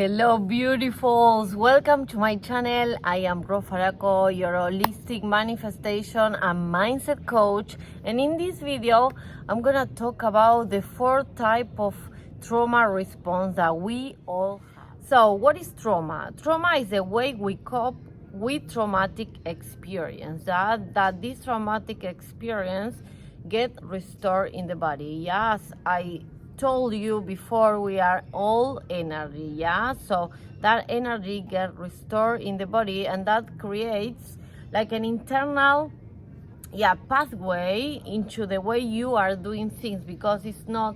Hello beautifuls, welcome to my channel. I am Ro Faraco, your holistic manifestation and mindset coach, and in this video I'm gonna talk about the 4 type of trauma response that we all have. So what is trauma? Trauma is the way we cope with traumatic experience, that this traumatic experience get restored in the body. Yes, I told you before, we are all energy, yeah, so that energy get restored in the body, and that creates like an internal pathway into the way you are doing things, because it's not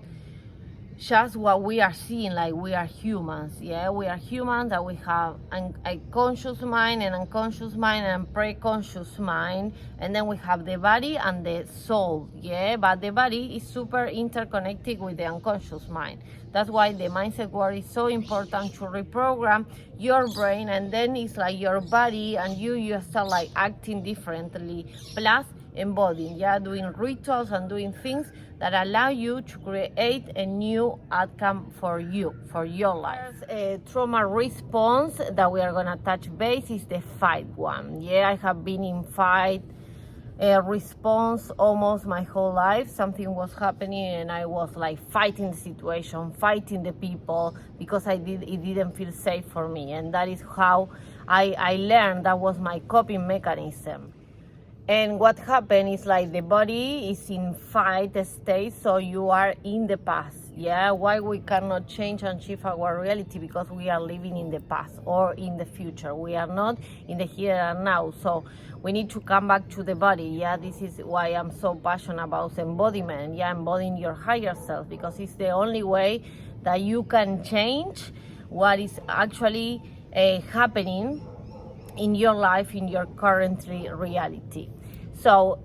just what we are seeing. Like, we are humans, we are humans, that we have a conscious mind and unconscious mind and pre-conscious mind, and then we have the body and the soul, but the body is super interconnected with the unconscious mind. That's why the mindset work is so important, to reprogram your brain, and then it's like your body and you start like acting differently, plus embodying, doing rituals and doing things that allow you to create a new outcome for you, for your life. A trauma response that we are gonna touch base is the fight one. I have been in fight response almost my whole life. Something was happening and I was like fighting the situation, fighting the people, because it didn't feel safe for me, and that is how I learned. That was my coping mechanism. And what happened is, like, the body is in fight state, so you are in the past. Why we cannot change and shift our reality? Because we are living in the past or in the future. We are not in the here and now. So we need to come back to the body. This is why I'm so passionate about embodiment. Embodying your higher self, because it's the only way that you can change what is actually happening in your life, in your current reality. So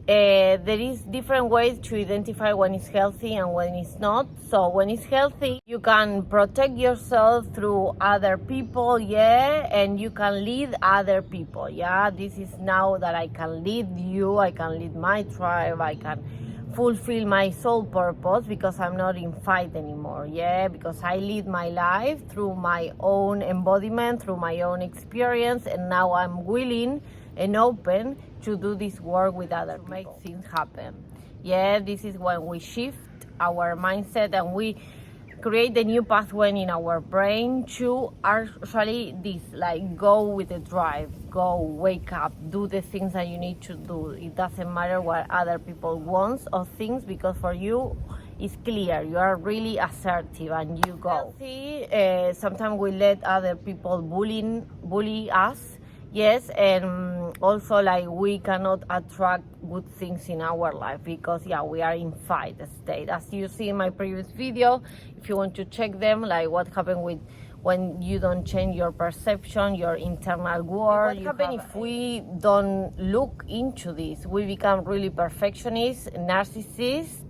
there is different ways to identify when it's healthy and when it's not. So when it's healthy, you can protect yourself through other people, and you can lead other people. This is now that I can lead you, I can lead my tribe, I can fulfill my soul purpose, because I'm not in fight anymore, because I lead my life through my own embodiment, through my own experience, and now I'm willing and open to do this work with other people, make things happen. This is when we shift our mindset and we create a new pathway in our brain to actually go with the drive, go, wake up, do the things that you need to do. It doesn't matter what other people want or things, because for you it's clear, you are really assertive and you go. Sometimes we let other people bully us, and also, like, we cannot attract good things in our life, because we are in fight state. As you see in my previous video, if you want to check them, like what happened with when you don't change your perception, your internal world. What happens if we don't look into this? We become really perfectionist, narcissist,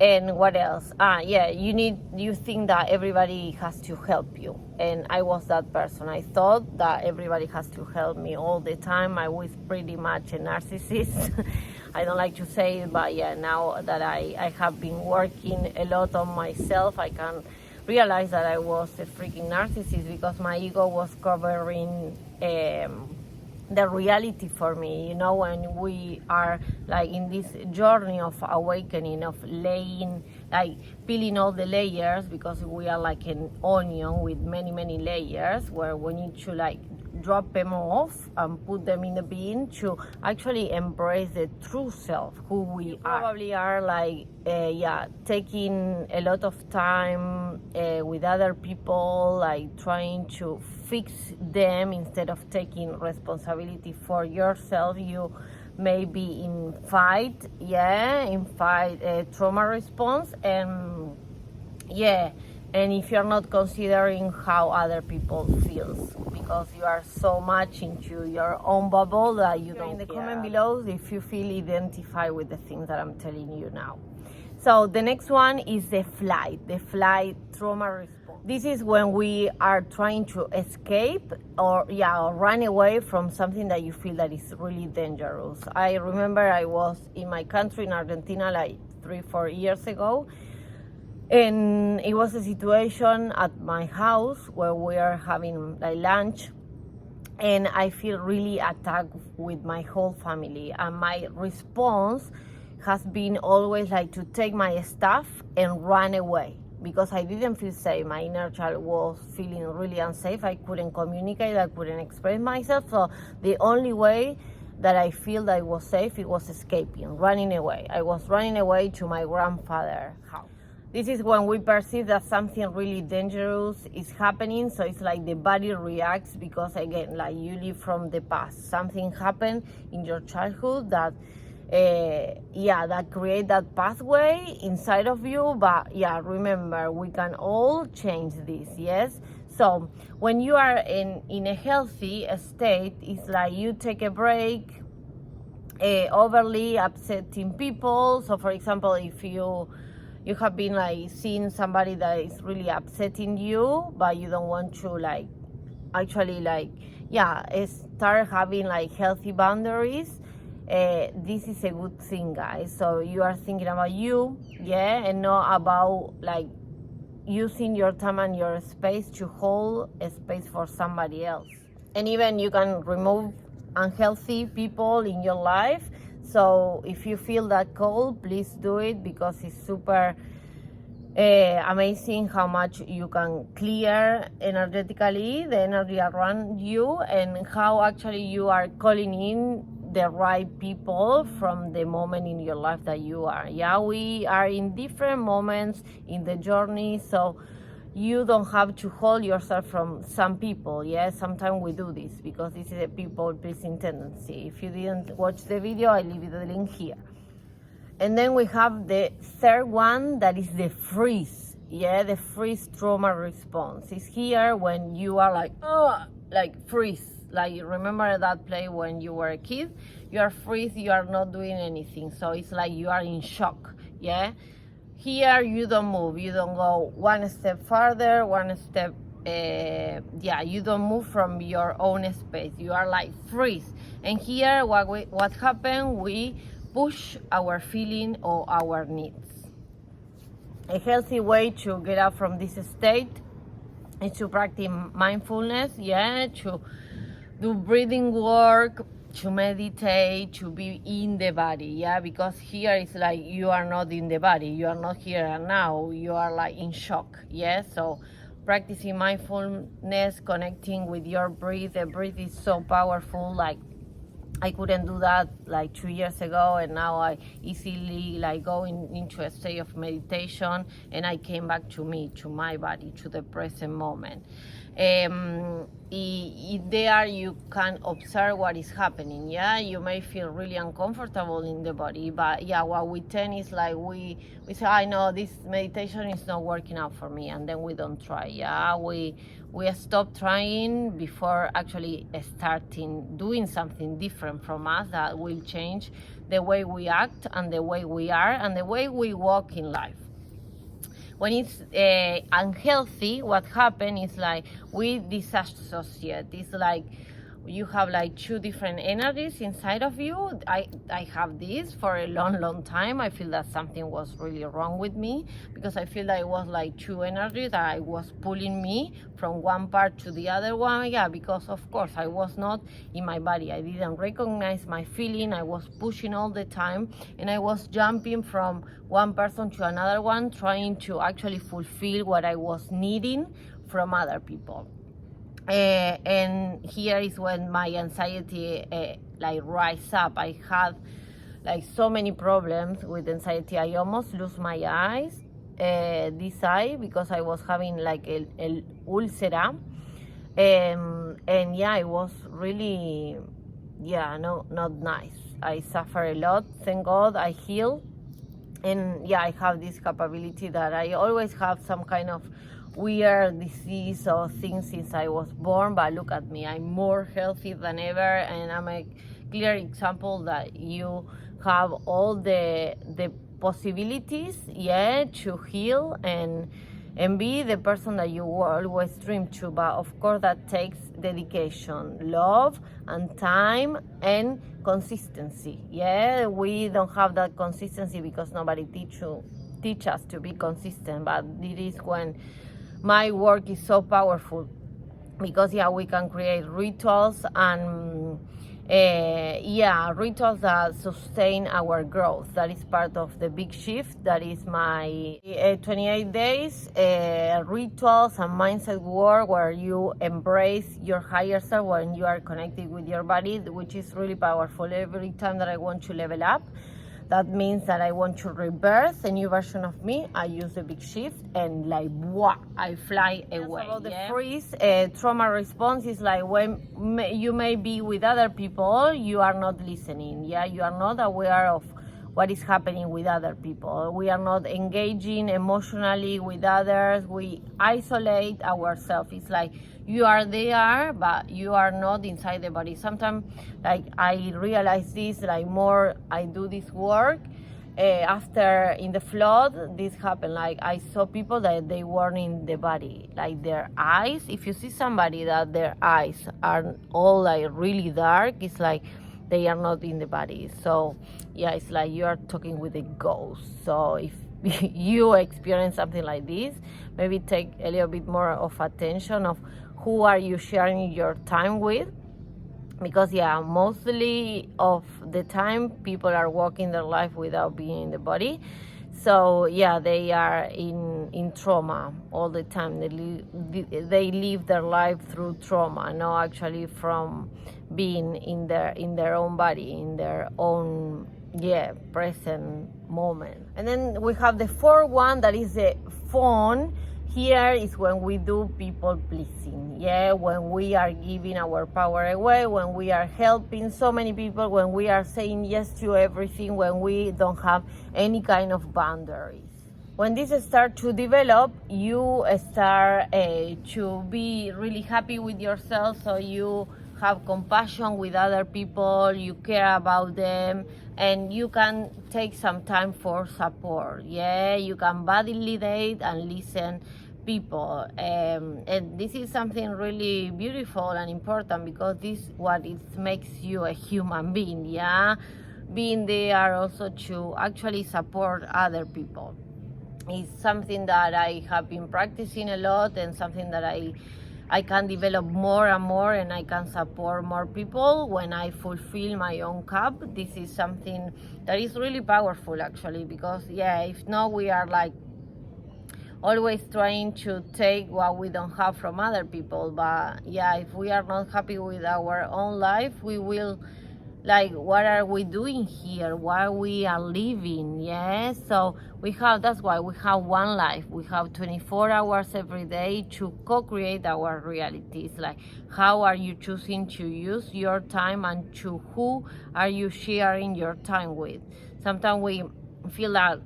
and what else? You think that everybody has to help you, and I was that person. I thought that everybody has to help me all the time. I was pretty much a narcissist. I don't like to say it, but now that I have been working a lot on myself, I can realize that I was a freaking narcissist, because my ego was covering the reality for me. When we are like in this journey of awakening, of peeling all the layers, because we are like an onion with many layers, where we need to drop them off and put them in the bin to actually embrace the true self, who we are. Probably are taking a lot of time with other people, trying to fix them instead of taking responsibility for yourself. You may be in fight, trauma response, and if you're not considering how other people feels, because you are so much into your own bubble that you don't. In the comment below if you feel identified with the things that I'm telling you now. So the next one is the flight trauma response. This is when we are trying to escape or run away from something that you feel that is really dangerous. I remember I was in my country in Argentina 3-4 years ago, And it was a situation at my house where we are having like lunch, and I feel really attacked with my whole family. And my response has been always like to take my stuff and run away, because I didn't feel safe. My inner child was feeling really unsafe. I couldn't communicate, I couldn't express myself. So the only way that I feel that I was safe, it was escaping, running away. I was running away to my grandfather's house. This is when we perceive that something really dangerous is happening. So it's like the body reacts because, again, like you live from the past. Something happened in your childhood that, that create that pathway inside of you. But yeah, remember, we can all change this, yes? So when you are in a healthy state, it's like you take a break, overly upsetting people. So for example, if you have been like seeing somebody that is really upsetting you, but you don't want to like actually like start having like healthy boundaries, this is a good thing, guys. So you are thinking about you, and not about like using your time and your space to hold a space for somebody else. And even you can remove unhealthy people in your life. So if you feel that call, please do it, because it's super amazing how much you can clear energetically the energy around you, and how actually you are calling in the right people from the moment in your life that you are. We are in different moments in the journey, so you don't have to hold yourself from some people. Sometimes we do this because this is a people pleasing tendency. If you didn't watch the video, I leave you the link here. And then we have the third one, that is the freeze. The freeze trauma response is here when you are like freeze. Like, you remember that play when you were a kid? You are freeze, you are not doing anything. So it's like you are in shock, Here you don't move, you don't go one step further, one step, you don't move from your own space. You are like freeze. And here what happened, we push our feeling or our needs. A healthy way to get out from this state is to practice mindfulness, to do breathing work, to meditate, to be in the body, because here it's like you are not in the body, you are not here and now, you are like in shock, So practicing mindfulness, connecting with your breath. The breath is so powerful. Like, I couldn't do that like 2 years ago, and now I easily like go into a state of meditation, and I came back to me, to my body, to the present moment. There you can observe what is happening. You may feel really uncomfortable in the body, but what we tend is like we say, I know this meditation is not working out for me, and then we don't try. We stop trying before actually starting doing something different from us that will change the way we act and the way we are and the way we walk in life. When it's unhealthy, what happens is like we disassociate. It's like you have like two different energies inside of you. I have this for a long time. I feel that something was really wrong with me, because I feel that it was like two energies that I was pulling me from one part to the other one. Because of course I was not in my body. I didn't recognize my feeling. I was pushing all the time, and I was jumping from one person to another one, trying to actually fulfill what I was needing from other people. And here is when my anxiety like rise up. I had like so many problems with anxiety. I almost lose my eyes, this eye, because I was having like a ulcera, and it was really not nice. I suffer a lot. Thank God I healed, and I have this capability that I always have some kind of weird disease or things since I was born, but look at me, I'm more healthy than ever, and I'm a clear example that you have all the possibilities to heal and be the person that you always dream to. But of course that takes dedication, love, and time, and consistency. We don't have that consistency because nobody teach you teach us to be consistent, but it is when my work is so powerful, because we can create rituals and rituals that sustain our growth. That is part of the big shift. That is my 28 days rituals and mindset work, where you embrace your higher self when you are connected with your body, which is really powerful. Every time that I want to level up, that means that I want to rebirth a new version of me, I use the big shift and I fly away. About the freeze, trauma response is like when you may be with other people, you are not listening. You are not aware of what is happening with other people. We are not engaging emotionally with others. We isolate ourselves. It's like you are there, but you are not inside the body. Sometimes, I realize this, more I do this work. After in the flood, this happened. I saw people that they weren't in the body, their eyes. If you see somebody that their eyes are all really dark, it's like they are not in the body. So it's like you are talking with a ghost. So if you experience something like this, maybe take a little bit more of attention of who are you sharing your time with, because mostly of the time people are walking their life without being in the body. So they are in trauma all the time. They live their life through trauma, no actually from being in their own body, in their own present moment. And then we have the fourth one, that is the phone. Here is when we do people pleasing, when we are giving our power away, when we are helping so many people, when we are saying yes to everything, when we don't have any kind of boundaries. When this starts to develop, you start to be really happy with yourself, so you have compassion with other people, you care about them, and you can take some time for support. You can validate and listen people, and this is something really beautiful and important, because this is what it makes you a human being. Being there also to actually support other people is something that I have been practicing a lot, and something that I can develop more and more, and I can support more people when I fulfill my own cup. This is something that is really powerful actually, because if not, we are always trying to take what we don't have from other people. But if we are not happy with our own life, we will what are we doing here, why we are living. So that's why we have one life. We have 24 hours every day to co-create our realities. How are you choosing to use your time, and to who are you sharing your time with? Sometimes we feel that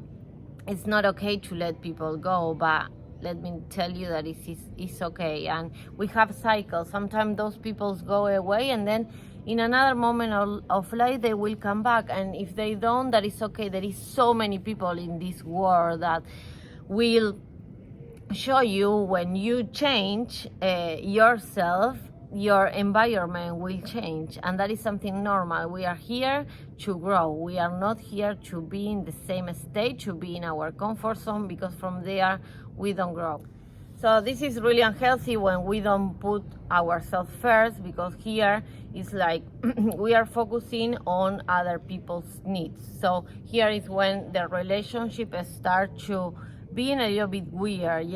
it's not okay to let people go, but let me tell you that it's okay. And we have cycles. Sometimes those people go away, and then in another moment of life they will come back. And if they don't, that is okay. There is so many people in this world that will show you, when you change yourself, your environment will change, and that is something normal. We are here to grow. We are not here to be in the same state, to be in our comfort zone, because from there we don't grow. So this is really unhealthy when we don't put ourselves first, because here it's we are focusing on other people's needs. So here is when the relationship starts to being a little bit weird.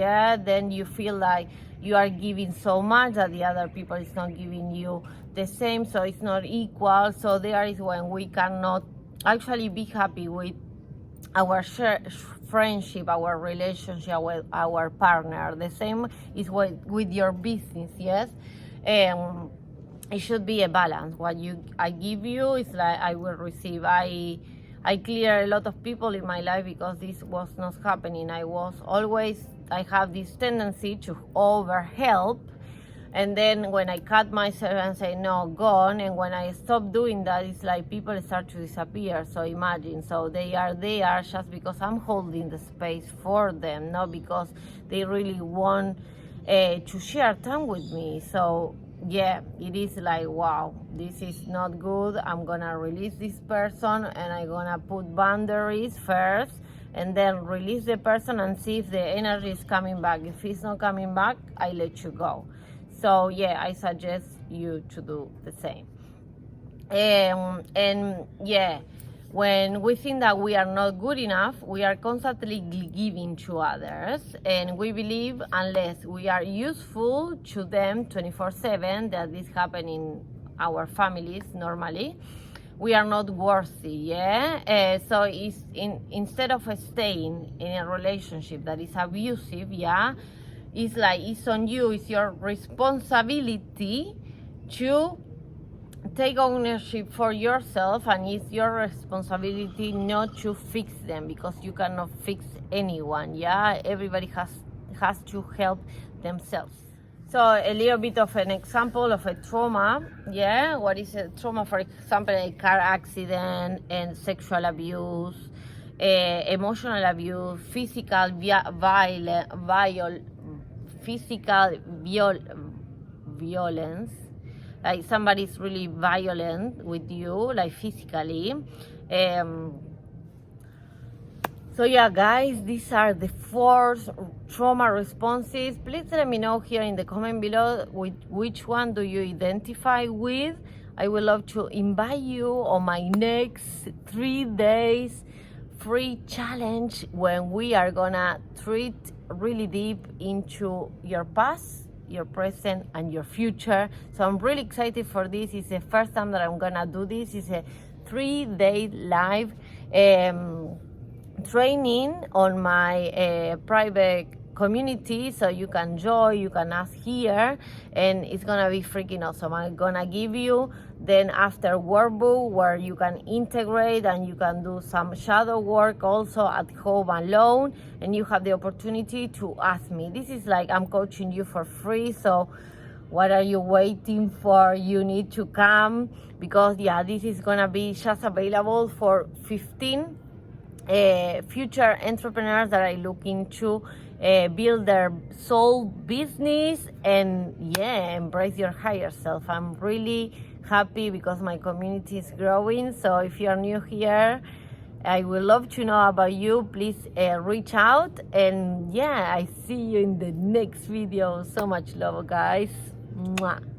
Then you feel like you are giving so much that the other people is not giving you the same, so it's not equal. So there is when we cannot actually be happy with our friendship, our relationship with our partner. The same is with your business. It should be a balance. What I give you is I will receive. I clear a lot of people in my life because this was not happening. I have this tendency to overhelp, and then when I cut myself and say no, gone, and when I stop doing that, it's people start to disappear. So imagine, so they are there just because I'm holding the space for them, not because they really want to share time with me. So it is wow, this is not good. I'm gonna release this person, and I'm gonna put boundaries first, and then release the person and see if the energy is coming back. If it's not coming back, I let you go. So yeah, I suggest you to do the same. And yeah, when we think that we are not good enough, we are constantly giving to others, and we believe unless we are useful to them 24/7, that this happens in our families normally, we are not worthy. Yeah, so it's instead of staying in a relationship that is abusive, yeah, it's like it's on you. It's your responsibility to take ownership for yourself, and it's your responsibility not to fix them, because you cannot fix anyone. Yeah, everybody has to help themselves. So a little bit of an example of a trauma. Yeah, what is a trauma? For example, a car accident and sexual abuse, emotional abuse, physical violence. Like somebody's really violent with you, like physically. So yeah, guys, these are the 4 trauma responses. Please let me know here in the comment below with which one do you identify with. I would love to invite you on my next 3 days free challenge, when we are gonna treat really deep into your past, your present, and your future. So I'm really excited for this. It's the first time that I'm gonna do this. It's a 3-day live training on my private community, so you can join, you can ask here, and it's gonna be freaking awesome. I'm gonna give you then after workbook where you can integrate and you can do some shadow work also at home alone, and you have the opportunity to ask me. This is like I'm coaching you for free, so what are you waiting for? You need to come, because yeah, this is gonna be just available for 15 future entrepreneurs that are looking to build their soul business and yeah, embrace your higher self. I'm really happy because my community is growing. So if you're new here, I would love to know about you. Please reach out, and yeah, I see you in the next video. So much love, guys. Mwah.